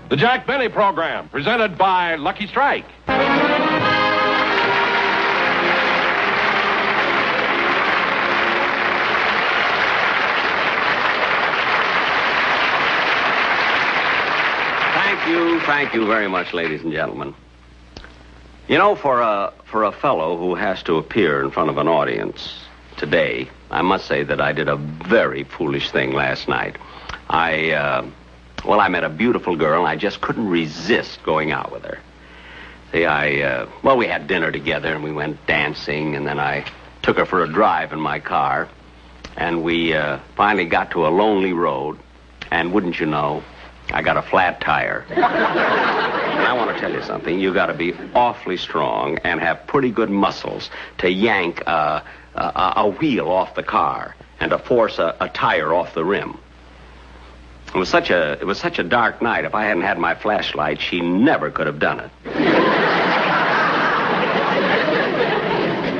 The Jack Benny Program, presented by Lucky Strike. Thank you very much, ladies and gentlemen. You know, for a fellow who has to appear in front of an audience today, I must say that I did a very foolish thing last night. I met a beautiful girl, and I just couldn't resist going out with her. See, we had dinner together, and we went dancing, and then I took her for a drive in my car, and we finally got to a lonely road, and wouldn't you know, I got a flat tire. And I want to tell you something. You got to be awfully strong and have pretty good muscles to yank a wheel off the car and to force a tire off the rim. It was such a dark night. If I hadn't had my flashlight, she never could have done it.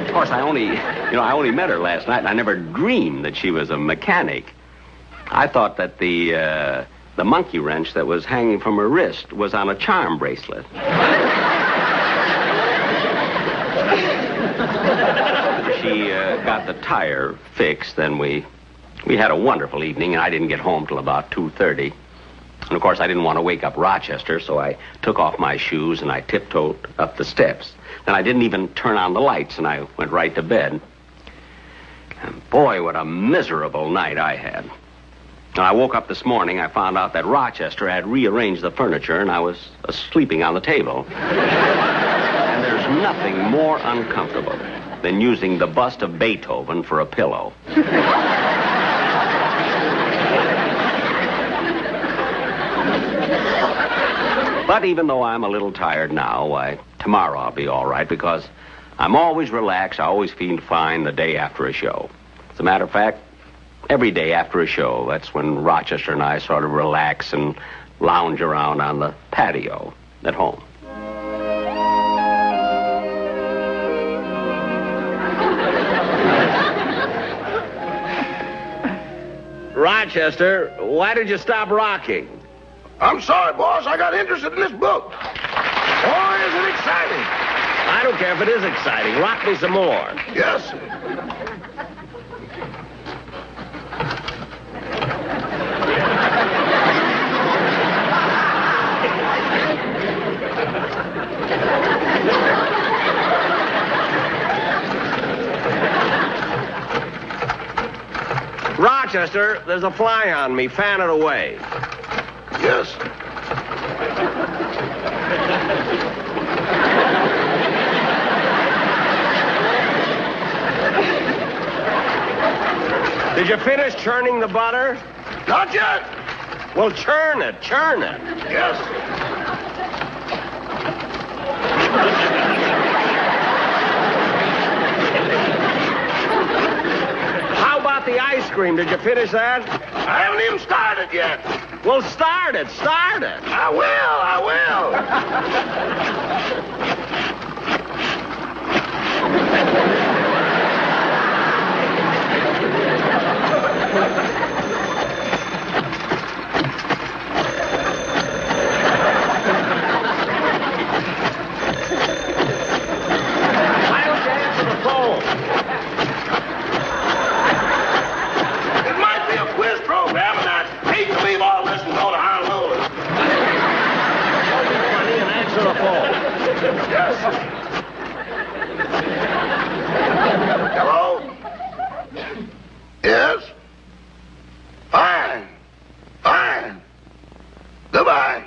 Of course, I only met her last night, and I never dreamed that she was a mechanic. I thought that the monkey wrench that was hanging from her wrist was on a charm bracelet. She got the tire fixed, and we had a wonderful evening, and I didn't get home till about 2:30. And, of course, I didn't want to wake up Rochester, so I took off my shoes, and I tiptoed up the steps. Then I didn't even turn on the lights, and I went right to bed. And, boy, what a miserable night I had. When I woke up this morning, I found out that Rochester had rearranged the furniture, and I was sleeping on the table. And there's nothing more uncomfortable than using the bust of Beethoven for a pillow. But even though I'm a little tired now, tomorrow I'll be all right, because I'm always relaxed. I always feel fine the day after a show. As a matter of fact, every day after a show, that's when Rochester and I sort of relax and lounge around on the patio at home. Rochester, why did you stop rocking? I'm sorry, boss. I got interested in this book. Boy, is it exciting. I don't care if it is exciting. Rock me some more. Yes. Rochester, there's a fly on me. Fan it away. Yes. Did you finish churning the butter? Not yet. Well, churn it. Yes. How about the ice cream? Did you finish that? I haven't even started yet. Well, start it. I will. Why don't you answer the phone? It might be a quiz program, and I hate to leave all this and go to Honolulu. Answer the phone. Yes. Hello? Yes? Fine. Goodbye.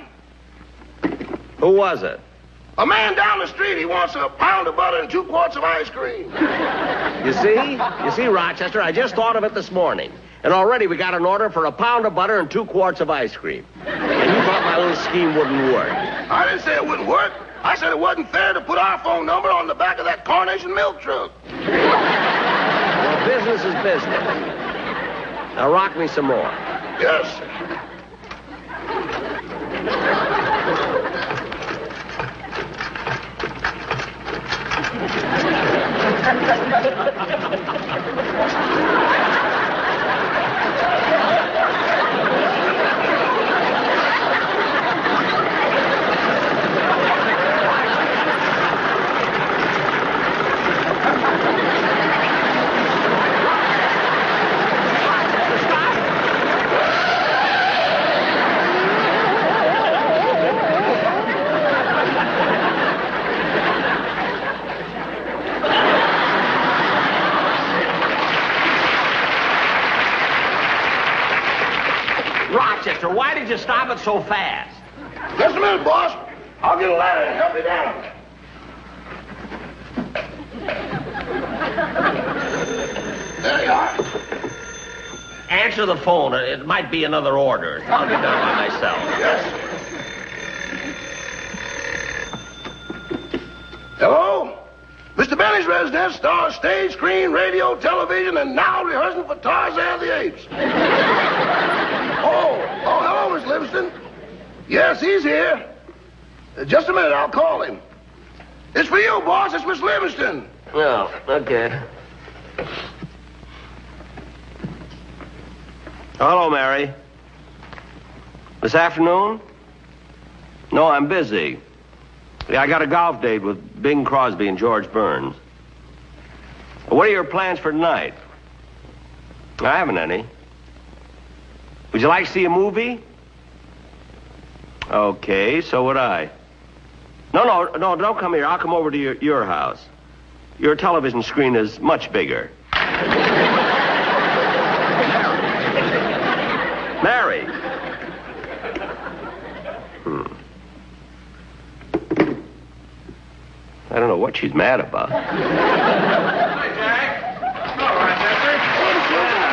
Who was it? A man down the street, he wants a pound of butter and 2 quarts of ice cream. You see, Rochester, I just thought of it this morning. And already we got an order for a pound of butter and 2 quarts of ice cream. And you thought my little scheme wouldn't work. I didn't say it wouldn't work. I said it wasn't fair to put our phone number on the back of that Carnation milk truck. Well, business is business. Now rock me some more. Yes. down. Why did you stop it so fast? Just a minute, boss. I'll get a ladder and help you down. There you are. Answer the phone. It might be another order. I'll get done by myself. Yes. Hello? Mr. Benny's residence stars stage, screen, radio, television, and now rehearsing for Tarzan the Apes. Oh, hello, Miss Livingston. Yes, he's here. Just a minute, I'll call him. It's for you, boss. It's Miss Livingston. Oh, okay. Hello, Mary. This afternoon? No, I'm busy. Yeah, I got a golf date with Bing Crosby and George Burns. What are your plans for tonight? I haven't any. Would you like to see a movie? Okay, so would I. No, don't come here. I'll come over to your house. Your television screen is much bigger. Mary. I don't know what she's mad about. Hi, Jack. Hello, Rochester.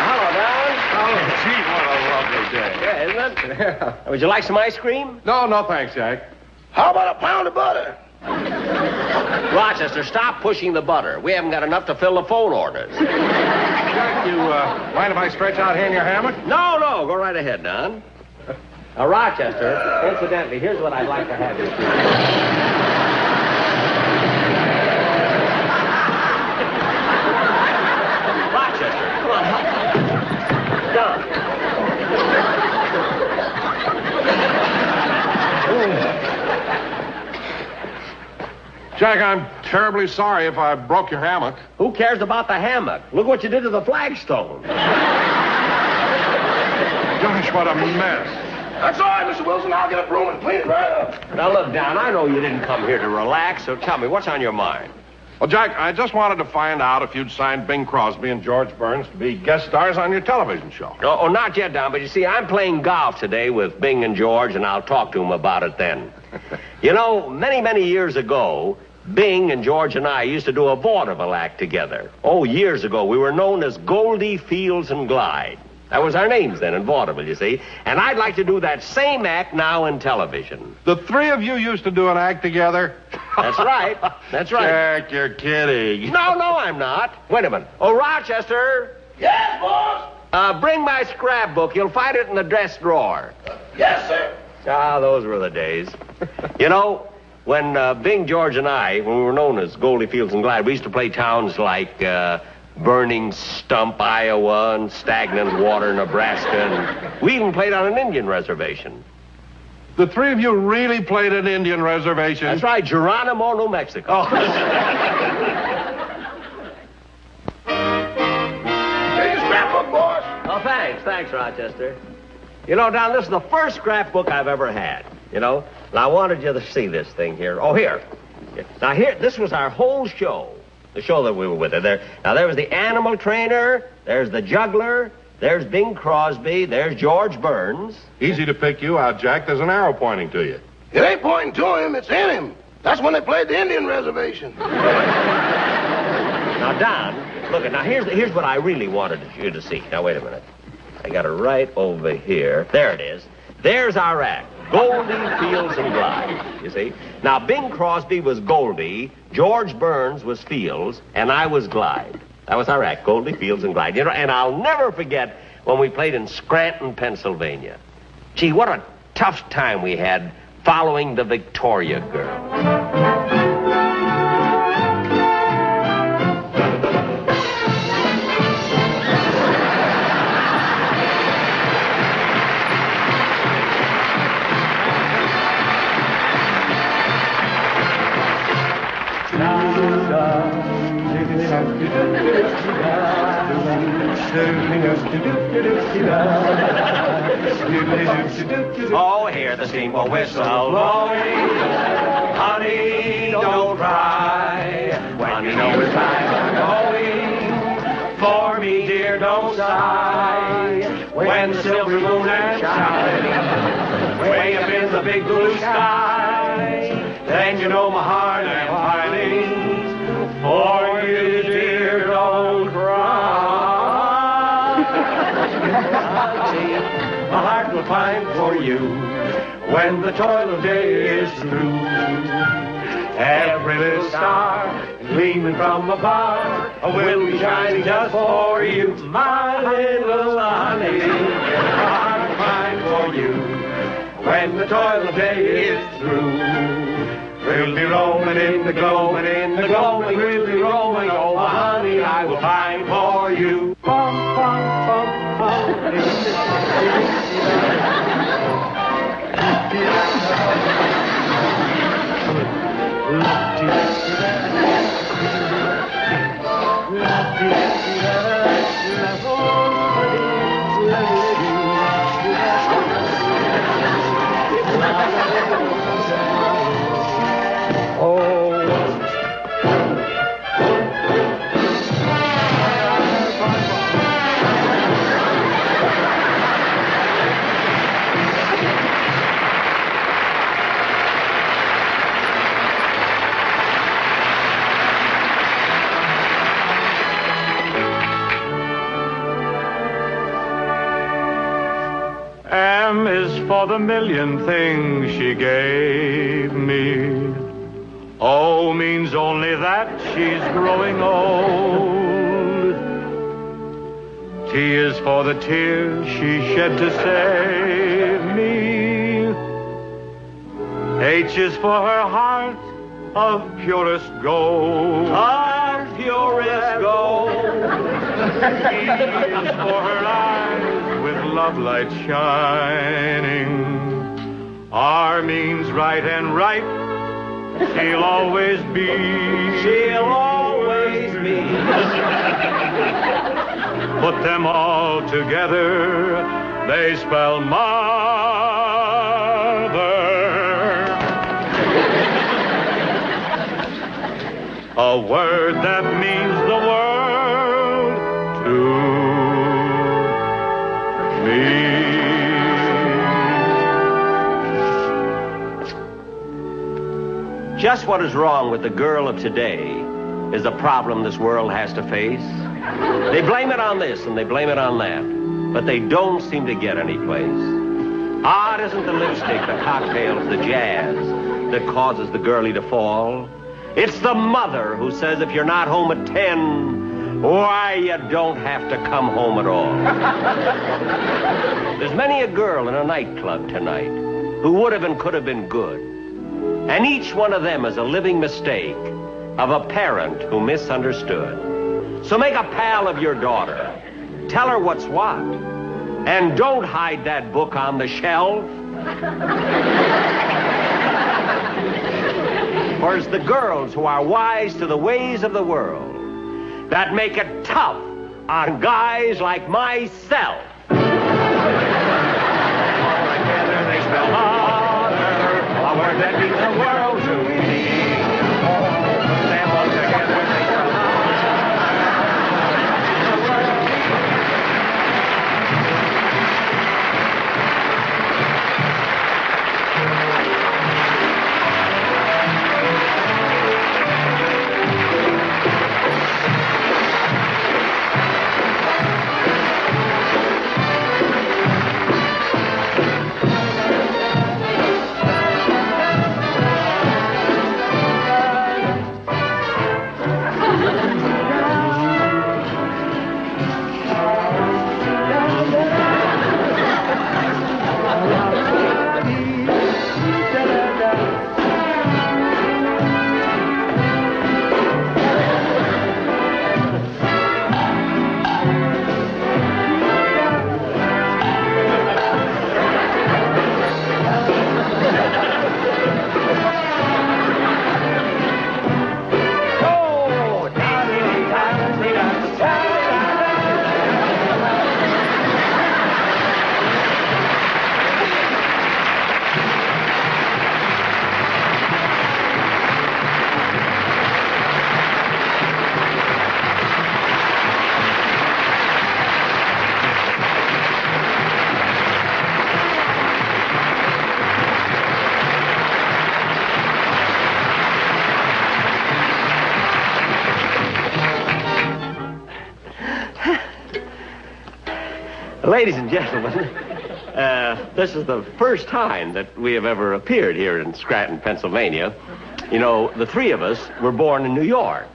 Hello, Don. Oh, gee, what a lovely day. Yeah, isn't it? Would you like some ice cream? No, thanks, Jack. How about a pound of butter? Rochester, stop pushing the butter. We haven't got enough to fill the phone orders. Jack, you mind if I stretch out here in your hammock? No, go right ahead, Don. Rochester, incidentally, here's what I'd like to have you do. Rochester, come on, help. Don. Jack, I'm terribly sorry if I broke your hammock. Who cares about the hammock? Look what you did to the flagstone. Gosh, what a mess. That's all right, Mr. Wilson. I'll get a broom and clean it right up. Now, look, Don, I know you didn't come here to relax, so tell me, what's on your mind? Well, Jack, I just wanted to find out if you'd signed Bing Crosby and George Burns to be guest stars on your television show. Oh, not yet, Don, but you see, I'm playing golf today with Bing and George, and I'll talk to them about it then. You know, many years ago, Bing and George and I used to do a vaudeville act together. Oh, years ago, we were known as Goldie, Fields, and Glide. That was our names then in vaudeville, you see. And I'd like to do that same act now in television. The three of you used to do an act together? That's right. That's right. Jack, you're kidding. No, I'm not. Wait a minute. Oh, Rochester. Yes, boss. Bring my scrapbook. You'll find it in the desk drawer. Yes, sir. Ah, those were the days. You know, when Bing, George, and I, when we were known as Goldie, Fields, and Glide, we used to play towns like Burning Stump, Iowa, and Stagnant Water, Nebraska, and we even played on an Indian reservation. The three of you really played an Indian reservation? That's right, Geronimo, New Mexico. Here's your scrapbook, boss. Oh, thanks, Rochester. You know, Don, this is the first scrapbook I've ever had, you know. And I wanted you to see this thing here. Oh, here. Now, this was our whole show. The show that we were with. There was the animal trainer, there's the juggler, there's Bing Crosby, there's George Burns. Easy to pick you out, Jack. There's an arrow pointing to you. It ain't pointing to him, it's in him. That's when they played the Indian reservation. Now, Don, look, now here's what I really wanted you to see. Now, wait a minute. I got it right over here. There it is. There's our act. Goldie, Fields, and Glide, you see. Now, Bing Crosby was Goldie, George Burns was Fields, and I was Glide. That was our act, Goldie, Fields, and Glide. You know, and I'll never forget when we played in Scranton, Pennsylvania. Gee, what a tough time we had following the Victoria girl. Oh, hear the steamboat whistle blowing. Honey, don't cry. When you know it's time I'm going for me honey, dear, don't sigh. When the silver moon has shined, way up in the big blue sky, then you know my heart am pining for you, dear, don't cry. My heart will pine for you when the toil of day is through. Every little star gleaming from above will be shining just for you, my little honey. My heart will pine for you when the toil of day is through. We'll be roaming in the gloaming, in the gloaming, we'll be roaming. Oh, my honey, I will pine for you. Bum, bum, bum, bum. M is for the million things she gave me. O means only that she's growing old. T is for the tears she shed to save me. H is for her heart of purest gold. Our purest gold. E is for her eyes with love light shining. R means right, and right she'll always be. She'll always be. Put them all together, they spell mother. A word that means the world to me. Just what is wrong with the girl of today is a problem this world has to face. They blame it on this and they blame it on that, but they don't seem to get any place. It isn't the lipstick, the cocktails, the jazz that causes the girlie to fall. It's the mother who says if you're not home at 10, why, you don't have to come home at all. There's many a girl in a nightclub tonight who would have and could have been good. And each one of them is a living mistake of a parent who misunderstood. So make a pal of your daughter. Tell her what's what. And don't hide that book on the shelf. For it's the girls who are wise to the ways of the world that make it tough on guys like myself. Together they spell honor, a word that means the world to me. Them all together they spell Ladies and gentlemen, this is the first time that we have ever appeared here in Scranton, Pennsylvania. You know, the three of us were born in New York,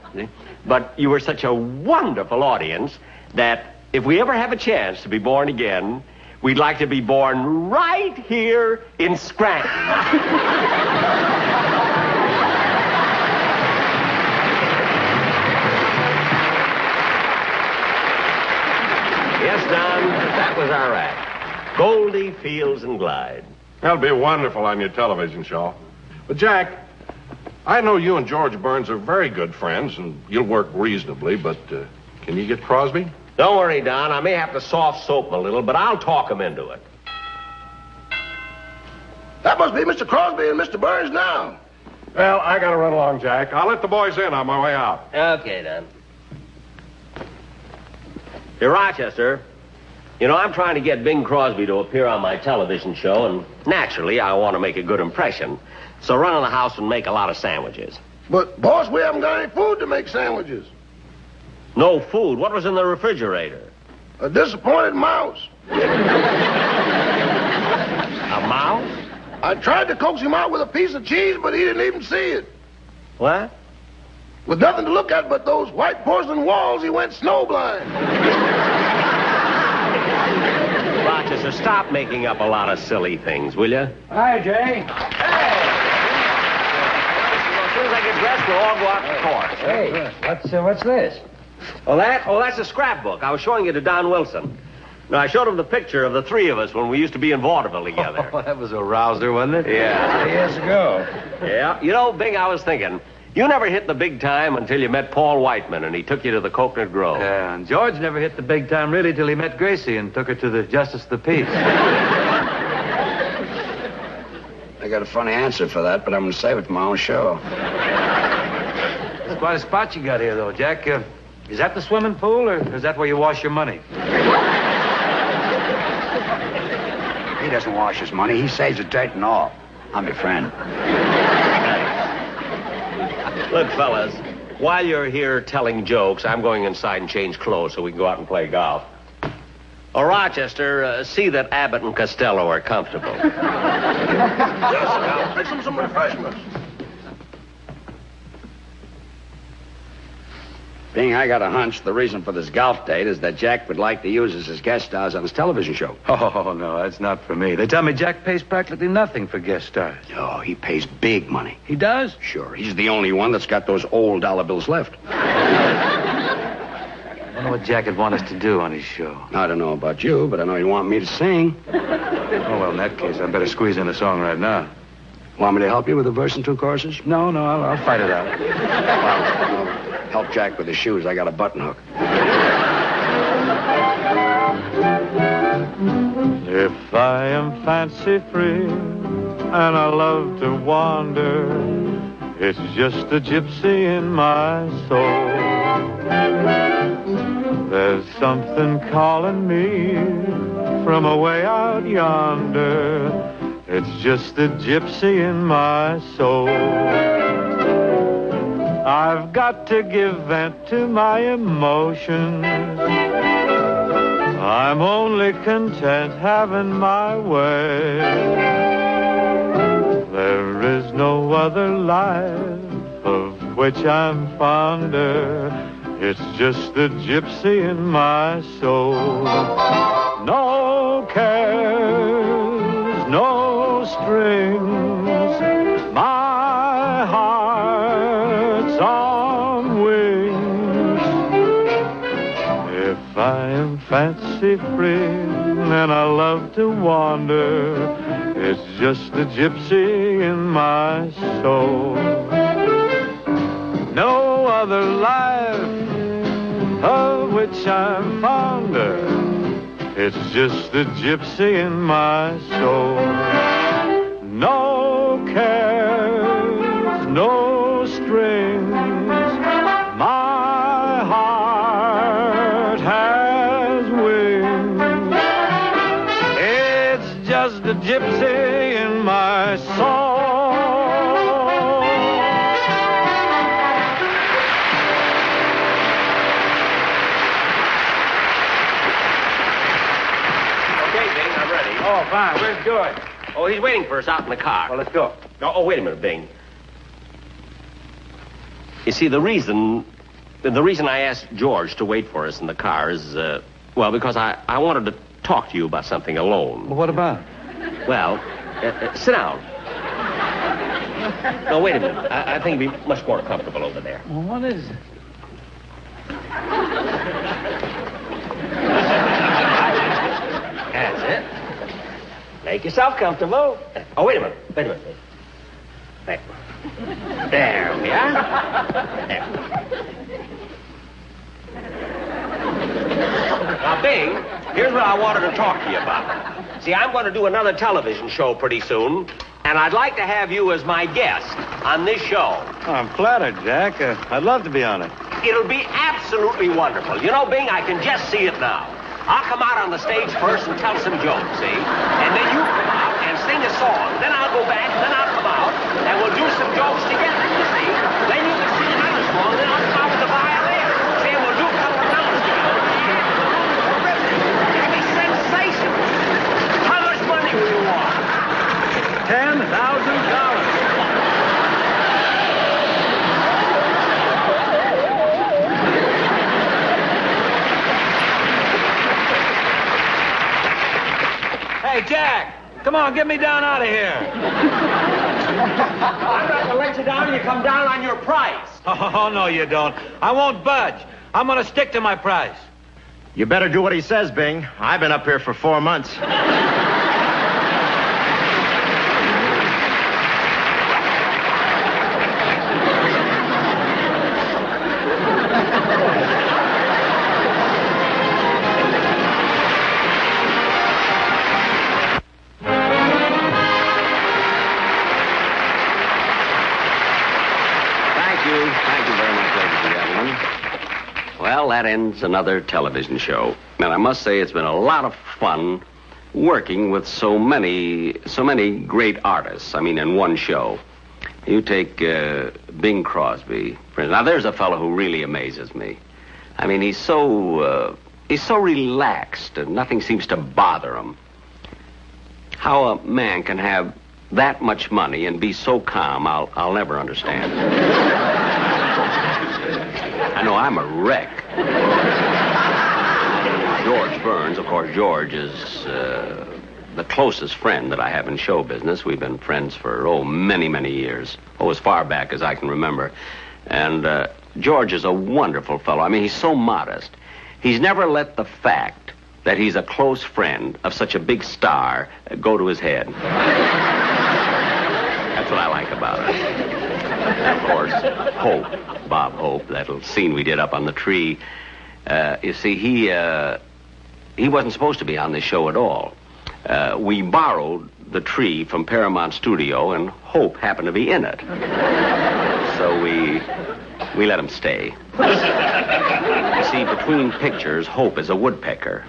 but you were such a wonderful audience that if we ever have a chance to be born again, we'd like to be born right here in Scranton. Yes, Don, that was our act. Goldie, Fields, and Glide. That'll be wonderful on your television show. But, Jack, I know you and George Burns are very good friends, and you'll work reasonably, but can you get Crosby? Don't worry, Don. I may have to soft soap him a little, but I'll talk him into it. That must be Mr. Crosby and Mr. Burns now. Well, I gotta run along, Jack. I'll let the boys in on my way out. Okay, Don. Hey, Rochester, you know, I'm trying to get Bing Crosby to appear on my television show, and naturally, I want to make a good impression. So run in the house and make a lot of sandwiches. But, boss, we haven't got any food to make sandwiches. No food? What was in the refrigerator? A disappointed mouse. A mouse? I tried to coax him out with a piece of cheese, but he didn't even see it. What? With nothing to look at but those white porcelain walls, he went snowblind. Rochester, stop making up a lot of silly things, will you? Hi, Jay. Hey! As soon as I get dressed, we'll all go out to court. Hey, what's this? That's a scrapbook. I was showing it to Don Wilson. No, I showed him the picture of the three of us when we used to be in vaudeville together. Oh, that was a rouser, wasn't it? Yeah. Years ago. Yeah. You know, Bing, I was thinking, you never hit the big time until you met Paul Whiteman and he took you to the Coconut Grove. Yeah, and George never hit the big time, really, till he met Gracie and took her to the Justice of the Peace. I got a funny answer for that, but I'm going to save it for my own show. It's quite a spot you got here, though, Jack. Is that the swimming pool, or is that where you wash your money? He doesn't wash his money. He saves the dirt and all. I'm your friend. Look, fellas, while you're here telling jokes, I'm going inside and change clothes so we can go out and play golf. Oh, Rochester, see that Abbott and Costello are comfortable. Yes, I'll fix him some refreshments. Bing, I got a hunch the reason for this golf date is that Jack would like to use us as guest stars on his television show. Oh, no, that's not for me. They tell me Jack pays practically nothing for guest stars. Oh, he pays big money. He does? Sure, he's the only one that's got those old dollar bills left. I wonder what Jack would want us to do on his show. I don't know about you, but I know he'd want me to sing. Oh, well, in that case, I'd better squeeze in a song right now. Want me to help you with a verse and two choruses? No, I'll fight it out. Well, help Jack with his shoes. I got a button hook. If I am fancy free and I love to wander, it's just a gypsy in my soul. There's something calling me from away out yonder. It's just a gypsy in my soul. I've got to give vent to my emotions. I'm only content having my way. There is no other life of which I'm fonder. It's just the gypsy in my soul. No cares, no strings. My heart's on wings. If I am fancy free and I love to wander, it's just the gypsy in my soul. No other life of which I'm fonder. It's just the gypsy in my soul. No cares, no strings. My heart has wings. It's just the gypsy in my soul. Oh, fine. Where's George? Oh, he's waiting for us out in the car. Well, let's go. Oh, wait a minute, Bing. You see, the reason I asked George to wait for us in the car is, because I wanted to talk to you about something alone. Well, what about? Well, sit down. No, wait a minute. I think it'd be much more comfortable over there. Well, what is it? That's it. Make yourself comfortable. Oh, wait a minute. There we are. There. Now, Bing, here's what I wanted to talk to you about. See, I'm going to do another television show pretty soon, and I'd like to have you as my guest on this show. Oh, I'm flattered, Jack. I'd love to be on it. It'll be absolutely wonderful. You know, Bing, I can just see it now. I'll come out on the stage first and tell some jokes, see? And then you come out and sing a song. Then I'll go back, and then I'll come out, and we'll do some jokes together, you see? Then you can sing another song, then I'll come out with the violin. See, and we'll do a couple of numbers together. Terrific. It'll be sensational. How much money will you want? $10,000. Hey, Jack, come on, get me down out of here. I'm not going to let you down and you come down on your price. Oh, no, you don't. I won't budge. I'm going to stick to my price. You better do what he says, Bing. I've been up here for 4 months. Thank you very much, ladies and gentlemen. Well, that ends another television show. And I must say it's been a lot of fun working with so many great artists. I mean, in one show. You take Bing Crosby, for instance. Now, there's a fellow who really amazes me. I mean, he's so relaxed and nothing seems to bother him. How a man can have that much money and be so calm, I'll never understand. I know I'm a wreck. George Burns, of course, George is the closest friend that I have in show business. We've been friends for, many, many years. As far back as I can remember. And George is a wonderful fellow. I mean, he's so modest. He's never let the fact that he's a close friend of such a big star go to his head. That's what I like about it. Of course, Hope, Bob Hope, that little scene we did up on the tree. You see, he wasn't supposed to be on this show at all. We borrowed the tree from Paramount Studio, and Hope happened to be in it. So we let him stay. You see, between pictures, Hope is a woodpecker.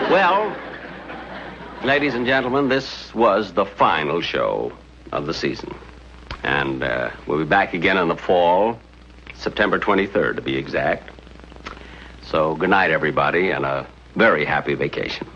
Well, ladies and gentlemen, this was the final show of the season. And we'll be back again in the fall, September 23rd to be exact. So good night, everybody, and a very happy vacation.